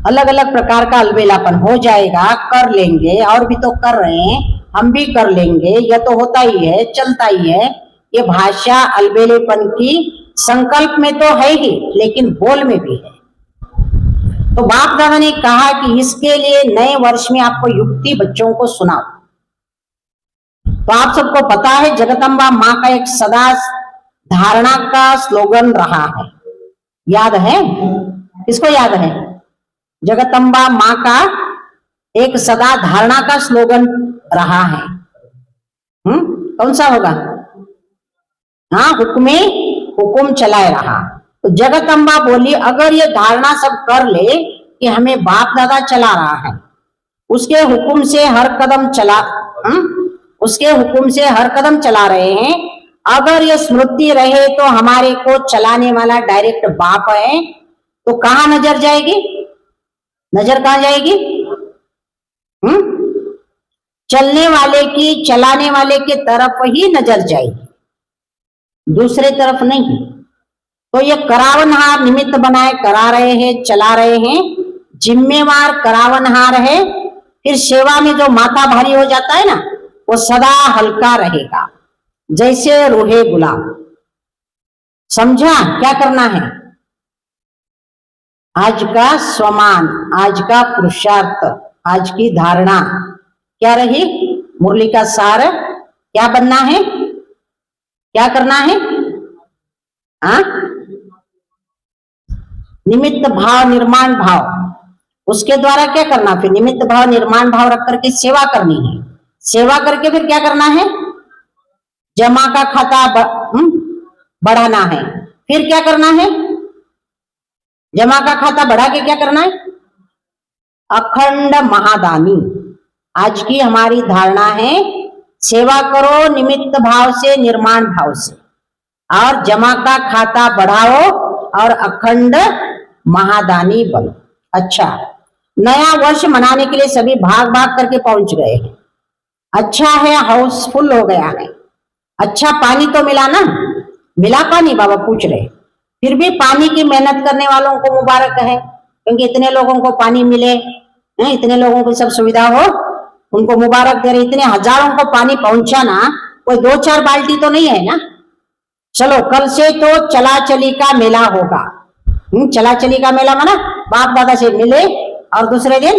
S1: अलग अलग प्रकार का अलबेलापन हो जाएगा, कर लेंगे, और भी तो कर रहे हैं, हम भी कर लेंगे, यह तो होता ही है, चलता ही है। ये भाषा अलबेलेपन की संकल्प में तो है ही, लेकिन बोल में भी है। तो बाप दादा ने कहा कि इसके लिए नए वर्ष में आपको युक्ति बच्चों को सुनाओ। तो आप सबको पता है जगदम्बा माँ का एक सदा धारणा का स्लोगन रहा है, याद है? किसको याद है? जगदम्बा माँ का एक सदा धारणा का स्लोगन रहा है। कौन सा होगा? हाँ, हुक्मे हुकुम चलाए रहा। तो जगदम्बा बोली अगर ये धारणा सब कर ले कि हमें बाप दादा चला रहा है, उसके हुक्म से हर कदम चला, उसके हुक्म से हर कदम चला रहे हैं, अगर ये स्मृति रहे तो हमारे को चलाने वाला डायरेक्ट बाप है, तो कहाँ नजर जाएगी? नजर कहाँ जाएगी? चलने वाले की, चलाने वाले के तरफ ही नजर जाएगी, दूसरे तरफ नहीं। तो ये करावनहार निमित्त बनाए करा रहे हैं, चला रहे हैं, जिम्मेवार करावनहार है। फिर सेवा में जो माथा भारी हो जाता है ना, वो सदा हल्का रहेगा, जैसे रूहे गुलाब। समझा क्या करना है? आज का स्वमान, आज का पुरुषार्थ, आज की धारणा क्या रही? मुरली का सार क्या बनना है, क्या करना है? निमित्त भाव, निर्माण भाव, उसके द्वारा क्या करना? फिर निमित्त भाव, निर्माण भाव रख करके सेवा करनी है। सेवा करके फिर क्या करना है? जमा का खाता बढ़ाना है। फिर क्या करना है? जमा का खाता बढ़ा के क्या करना है? अखंड महादानी। आज की हमारी धारणा है, सेवा करो निमित्त भाव से, निर्माण भाव से, और जमा का खाता बढ़ाओ और अखंड महादानी बनो। अच्छा, नया वर्ष मनाने के लिए सभी भाग भाग करके पहुंच गए हैं। अच्छा है, हाउसफुल हो गया है। अच्छा पानी तो मिला ना? मिला पानी? बाबा पूछ रहे। फिर भी पानी की मेहनत करने वालों को मुबारक है, क्योंकि इतने लोगों को पानी मिले, इतने लोगों को सब सुविधा हो, उनको मुबारक दे रहे। इतने हजारों को पानी पहुंचाना कोई 2-4 बाल्टी तो नहीं है ना। चलो, कल से तो चला चली का मेला होगा। चला चली का मेला माना बाप दादा से मिले और दूसरे दिन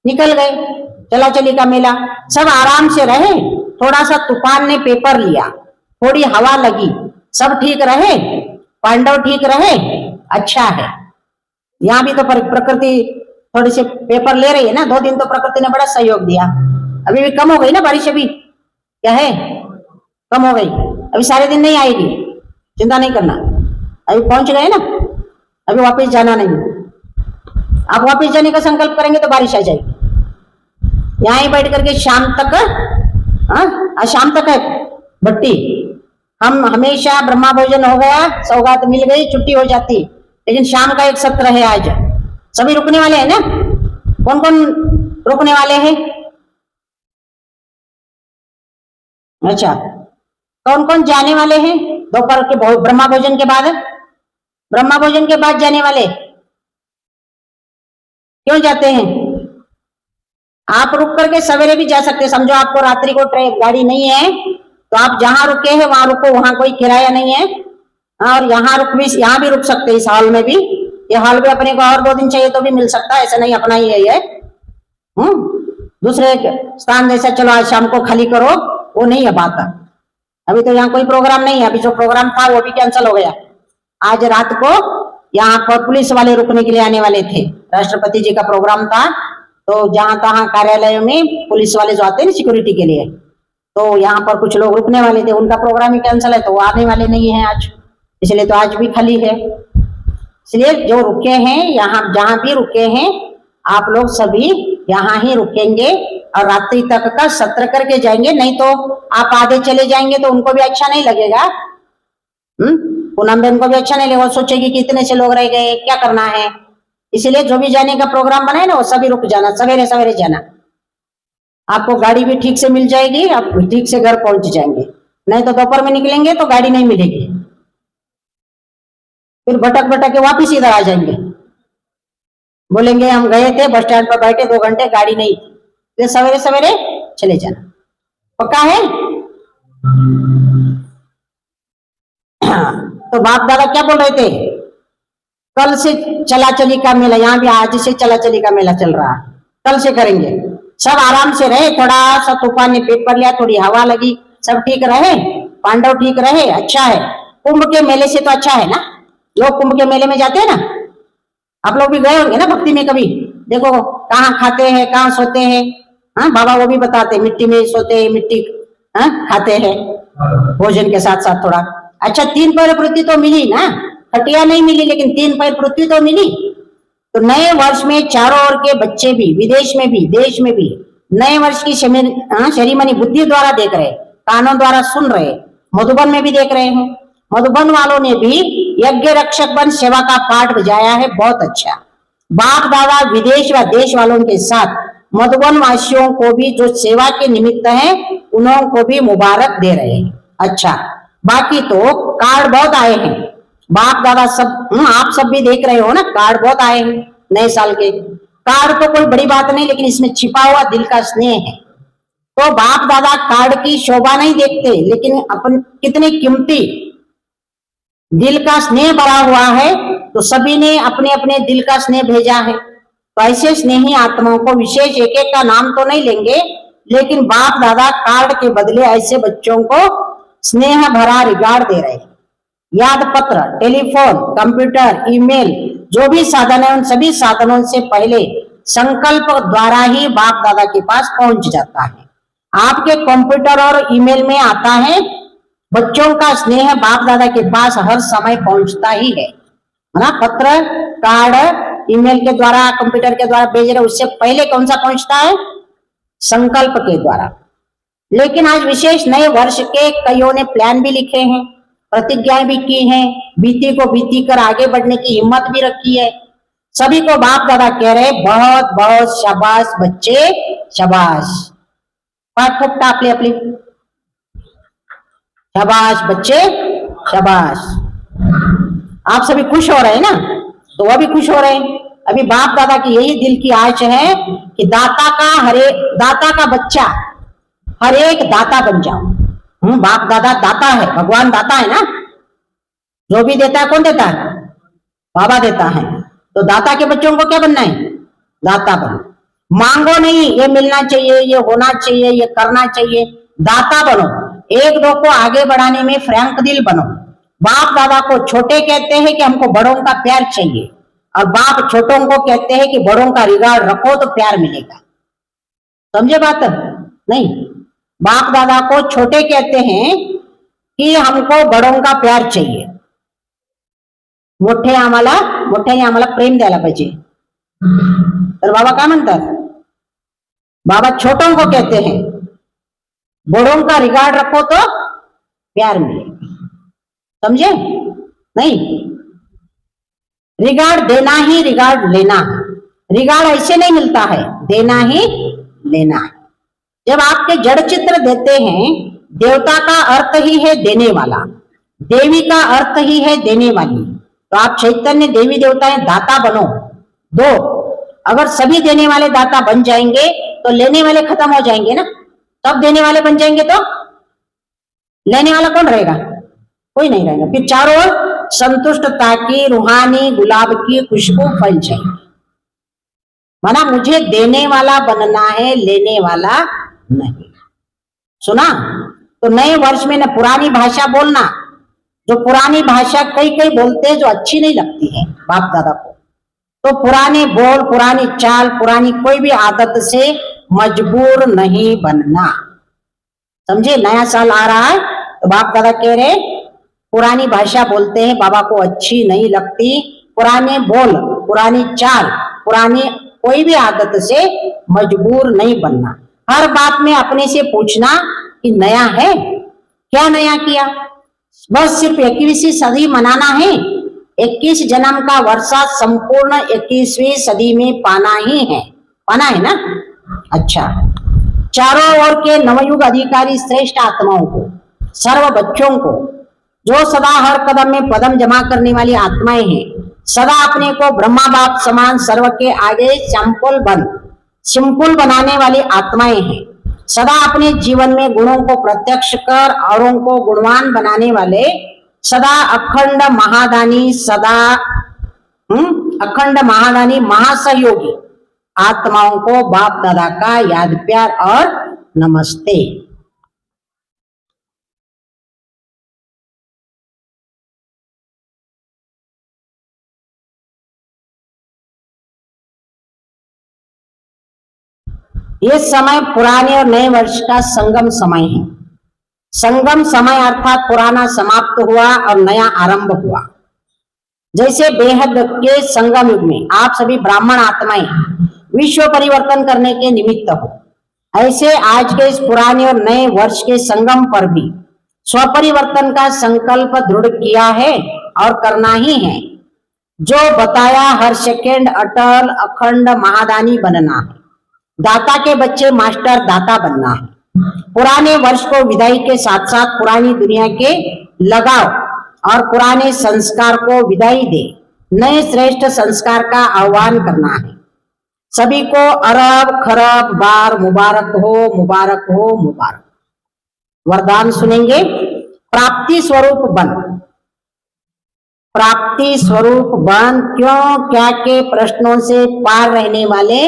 S1: निकल गए। चला चली का मेला, सब आराम से रहे। थोड़ा सा तूफान ने पेपर लिया, थोड़ी हवा लगी, सब ठीक रहे, पांडव ठीक रहे। अच्छा है, यहाँ भी तो प्रकृति थोड़ी सी पेपर ले रही है ना। 2 दिन तो प्रकृति ने बड़ा सहयोग दिया। अभी भी कम हो गई ना बारिश, अभी क्या है, कम हो गई। अभी सारे दिन नहीं आएगी, चिंता नहीं करना। अभी पहुंच गए ना, अभी वापस जाना नहीं। आप वापस जाने का संकल्प करेंगे तो बारिश आ जाएगी। यहाँ ही बैठ करके शाम तक, शाम तक है भट्टी। हम हमेशा ब्रह्मा भोजन हो गया, सौगात मिल गई, छुट्टी हो जाती, लेकिन शाम का एक सत्र है आज। सभी रुकने वाले हैं ना? कौन कौन रुकने वाले हैं? अच्छा, कौन कौन जाने वाले हैं दोपहर के ब्रह्मा भोजन के बाद? ब्रह्मा भोजन के बाद जाने वाले क्यों जाते हैं? आप रुक करके सवेरे भी जा सकते हैं। समझो आपको रात्रि को ट्रेन गाड़ी नहीं है तो आप जहां रुके हैं वहां रुको, वहां कोई किराया नहीं है। और यहाँ भी रुक सकते हैं, इस हॉल में भी। ये हॉल भी अपने को और 2 दिन चाहिए तो भी मिल सकता है, ऐसा नहीं अपना ही है। दूसरे स्थान जैसा चलो आज शाम को खाली करो, वो नहीं है बात। अभी तो यहाँ कोई प्रोग्राम नहीं है। अभी जो प्रोग्राम था वो भी कैंसिल हो गया। आज रात को यहाँ पर पुलिस वाले रुकने के लिए आने वाले थे। राष्ट्रपति जी का प्रोग्राम था, तो जहां तहां कार्यालयों में पुलिस वाले जो आते हैं सिक्योरिटी के लिए, तो यहाँ पर कुछ लोग रुकने वाले थे। उनका प्रोग्राम ही कैंसिल है, तो वो आने वाले नहीं है आज, इसलिए तो आज भी खाली है। इसलिए जो रुके हैं, यहाँ जहां भी रुके हैं, आप लोग सभी यहाँ ही रुकेंगे और रात्रि तक का सत्र करके जाएंगे। नहीं तो आप आगे चले जाएंगे तो उनको भी अच्छा नहीं लगेगा। पूनम बहन को भी अच्छा नहीं लगेगा, सोचेगी कि इतने से लोग रह गए, क्या करना है। इसलिए जो भी जाने का प्रोग्राम बनाए ना, वो सभी रुक जाना, सवेरे सवेरे जाना। आपको गाड़ी भी ठीक से मिल जाएगी, आप ठीक से घर पहुंच जाएंगे। नहीं तो दोपहर में निकलेंगे तो गाड़ी नहीं मिलेगी, फिर भटक भटक के वापिस इधर आ जाएंगे। बोलेंगे हम गए थे, बस स्टैंड पर बैठे 2 घंटे, गाड़ी नहीं। तो सवेरे सवेरे चले जाना, पक्का है? तो बाप दादा क्या बोल रहे थे? कल से चला चली का मेला, यहाँ भी आज से चला चली का मेला चल रहा है, कल से करेंगे। सब आराम से रहे, थोड़ा सा तूफान ने पेपर लिया, थोड़ी हवा लगी, सब ठीक रहे, पांडव ठीक रहे। अच्छा है, कुंभ के मेले से तो अच्छा है ना। लोग कुंभ के मेले में जाते हैं ना, आप लोग भी गए होंगे ना भक्ति में कभी। देखो कहाँ खाते हैं, कहाँ सोते हैं। बाबा वो भी बताते, मिट्टी में सोते हैं, मिट्टी खाते हैं भोजन के साथ साथ थोड़ा। अच्छा, 3 पैर पृथ्वी तो मिली ना, खटिया नहीं मिली, लेकिन 3 पैर पृथ्वी तो मिली। तो नए वर्ष में चारों ओर के बच्चे भी, विदेश में भी, देश में भी, नए वर्ष की सेरेमनी बुद्धि द्वारा देख रहे, कानों द्वारा सुन रहे, मधुबन में भी देख रहे हैं। मधुबन वालों ने भी यज्ञ रक्षक बन सेवा का पाठ बजाया है, बहुत अच्छा। बाप दादा विदेश व देश वालों के साथ मधुबन वासियों को भी जो सेवा के निमित्त हैं, उन्हों को भी मुबारक दे रहे हैं। अच्छा, बाकी तो कार्ड बहुत आए हैं, बाप दादा सब आप सब भी देख रहे हो ना, कार्ड बहुत आए हैं नए साल के। कार्ड तो कोई बड़ी बात नहीं, लेकिन इसमें छिपा हुआ दिल का स्नेह है। तो बाप दादा कार्ड की शोभा नहीं देखते, लेकिन अपन कितने कीमती दिल का स्नेह भरा हुआ है। तो सभी ने अपने अपने दिल का स्नेह भेजा है। तो ऐसे स्नेही आत्माओं को विशेष एक एक का नाम तो नहीं लेंगे, लेकिन बाप दादा कार्ड के बदले ऐसे बच्चों को स्नेह भरा रिगार्ड दे रहे हैं। याद पत्र, टेलीफोन, कंप्यूटर, ईमेल, जो भी साधन है, उन सभी साधनों से पहले संकल्प द्वारा ही बाप दादा के पास पहुंच जाता है। आपके कंप्यूटर और ईमेल में आता है, बच्चों का स्नेह बाप दादा के पास हर समय पहुंचता ही है ना। पत्र, कार्ड, ईमेल के द्वारा, कंप्यूटर के द्वारा भेज रहे, उससे पहले कौन सा पहुंचता है? संकल्प के द्वारा। लेकिन आज विशेष नए वर्ष के कईयों ने प्लान भी लिखे हैं, प्रतिज्ञाएं भी की हैं, बीती को बीती कर आगे बढ़ने की हिम्मत भी रखी है। सभी को बाप दादा कह रहे बहुत बहुत शाबाश बच्चे, शाबाश। पाठ ठोकता आपली आपली, शाबाश बच्चे, शाबाश। आप सभी खुश हो रहे हैं ना, तो वह भी खुश हो रहे हैं। अभी बाप दादा की यही दिल की आश है कि दाता का बच्चा हर एक दाता बन जाओ। बाप दादा दाता है, भगवान दाता है ना। जो भी देता है कौन देता है? बाबा देता है। तो दाता के बच्चों को क्या बनना है? दाता बनो। मांगो नहीं ये मिलना चाहिए, ये होना चाहिए, ये करना चाहिए। दाता बनो। एक दो को आगे बढ़ाने में फ्रैंक दिल बनो। बाप दादा को छोटे कहते हैं कि हमको बड़ों का प्यार चाहिए, और बाप छोटों को कहते हैं कि बड़ों का रिगार्ड रखो तो प्यार मिलेगा। समझे बात? नहीं, बाप दादा को छोटे कहते हैं की हमको बड़ों का प्यार चाहिए, मोठे आम्हाला प्रेम द्यायला पाहिजे। तर बाबा काय म्हणतात? बाबा छोटों को कहते हैं बड़ों का रिगार्ड रखो तो प्यार मिलेगा। समझे? नहीं, रिगार्ड देना ही रिगार्ड लेना है। रिगार्ड ऐसे नहीं मिलता है, देना ही लेना है। जब आपके जड़ चित्र देते हैं, देवता का अर्थ ही है देने वाला, देवी का अर्थ ही है देने वाली। तो आप चैतन्य देवी देवता है, दाता बनो। दो, अगर सभी देने वाले दाता बन जाएंगे तो लेने वाले खत्म हो जाएंगे ना। तब देने वाले बन जाएंगे तो लेने वाला कौन रहेगा? कोई नहीं रहेगा। फिर चारों ओर संतुष्टता की रूहानी गुलाब की खुशबू फैल जाएगी। माना मुझे देने वाला बनना है, लेने वाला नहीं। सुना? तो नए वर्ष में न पुरानी भाषा बोलना। जो पुरानी भाषा कई कई बोलते हैं जो अच्छी नहीं लगती है बाप दादा को, तो पुराने बोल, पुरानी चाल, पुरानी कोई भी आदत से मजबूर नहीं बनना। समझे? नया साल आ रहा है तो बाप दादा कह रहे पुरानी भाषा बोलते हैं, बाबा को अच्छी नहीं लगती। पुराने बोल, पुरानी चाल, पुरानी कोई भी आदत से मजबूर नहीं बनना। हर बात में अपने से पूछना कि नया है क्या, नया किया? बस सिर्फ 21वीं सदी मनाना है। 21 जन्म का वर्षा संपूर्ण 21वीं सदी में पाना ही है। पाना है ना? अच्छा, चारों ओर के नवयुग अधिकारी श्रेष्ठ आत्माओं को, सर्व बच्चों को, जो सदा हर कदम में पदम जमा करने वाली आत्माएं हैं, सदा अपने को ब्रह्मा बाप समान सर्व के आगे सिंपल बनाने वाली आत्माएं हैं, सदा अपने जीवन में गुणों को प्रत्यक्ष कर औरों को गुणवान बनाने वाले, सदा अखंड महादानी महासहयोगी आत्माओं को बाप दादा का याद प्यार और नमस्ते। ये समय पुराने और नए वर्ष का संगम समय है। संगम समय अर्थात पुराना समाप्त हुआ और नया आरंभ हुआ। जैसे बेहद के संगम युग में आप सभी ब्राह्मण आत्माएं विश्व परिवर्तन करने के निमित्त हो, ऐसे आज के इस पुराने और नए वर्ष के संगम पर भी स्वपरिवर्तन का संकल्प दृढ़ किया है और करना ही है। जो बताया हर सेकेंड अटल अखंड महादानी बनना है। दाता के बच्चे मास्टर दाता बनना है। पुराने वर्ष को विदाई के साथ साथ पुरानी दुनिया के लगाव और पुराने संस्कार को विदाई दे, नए श्रेष्ठ संस्कार का आह्वान करना है। सभी को अरब खरब बार मुबारक हो, मुबारक हो, मुबारक। वरदान सुनेंगे। प्राप्ति स्वरूप बन, प्राप्ति स्वरूप बन, क्यों क्या के प्रश्नों से पार रहने वाले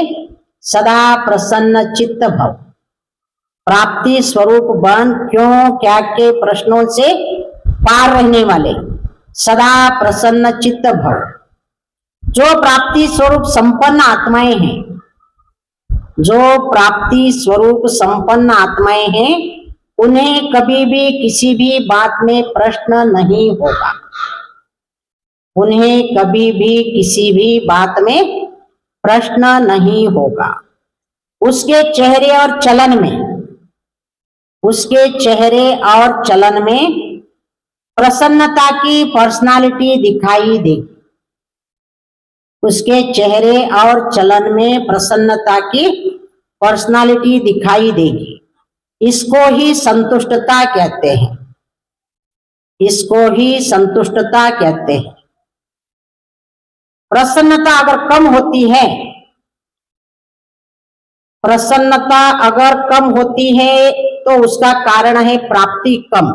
S1: सदा प्रसन्न चित्त भव। प्राप्ति स्वरूप बन, क्यों क्या के प्रश्नों से पार रहने वाले सदा प्रसन्न चित्त भव। जो प्राप्ति स्वरूप संपन्न आत्माएं हैं, जो प्राप्ति स्वरूप संपन्न आत्माएं हैं, उन्हें कभी भी किसी भी बात में प्रश्न नहीं होगा। उन्हें कभी भी किसी भी बात में प्रश्न नहीं होगा। उसके चेहरे और चलन में, उसके चेहरे और चलन में प्रसन्नता की पर्सनालिटी दिखाई देगी। उसके चेहरे और चलन में प्रसन्नता की पर्सनालिटी दिखाई देगी। इसको ही संतुष्टता कहते हैं, इसको ही संतुष्टता कहते हैं। प्रसन्नता अगर कम होती है, प्रसन्नता अगर कम होती है तो उसका कारण है प्राप्ति कम,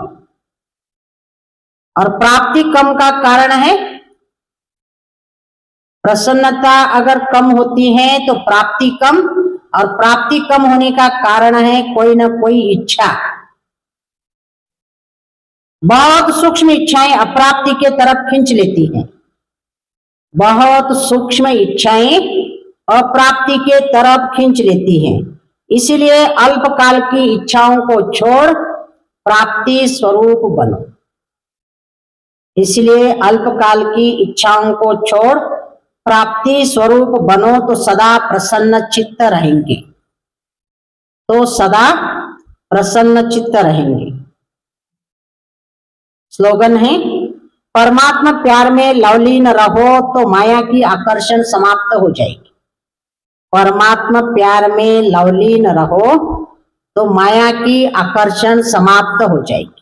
S1: और प्राप्ति कम का कारण है, प्रसन्नता अगर कम होती है तो प्राप्ति कम, और प्राप्ति कम होने का कारण है कोई ना कोई इच्छा। बहुत सूक्ष्म इच्छाएं अप्राप्ति के तरफ खींच लेती हैं, बहुत सूक्ष्म इच्छाएं अप्राप्ति के तरफ खींच लेती हैं। इसीलिए अल्पकाल की इच्छाओं को छोड़ प्राप्ति स्वरूप बनो। इसलिए अल्पकाल की इच्छाओं को छोड़ प्राप्ति स्वरूप बनो तो सदा प्रसन्न चित्त रहेंगे, तो सदा प्रसन्न चित्त रहेंगे। स्लोगन है, परमात्मा प्यार में लवलीन रहो तो माया की आकर्षण समाप्त हो जाएगी। परमात्मा प्यार में लवलीन रहो तो माया की आकर्षण समाप्त हो जाएगी।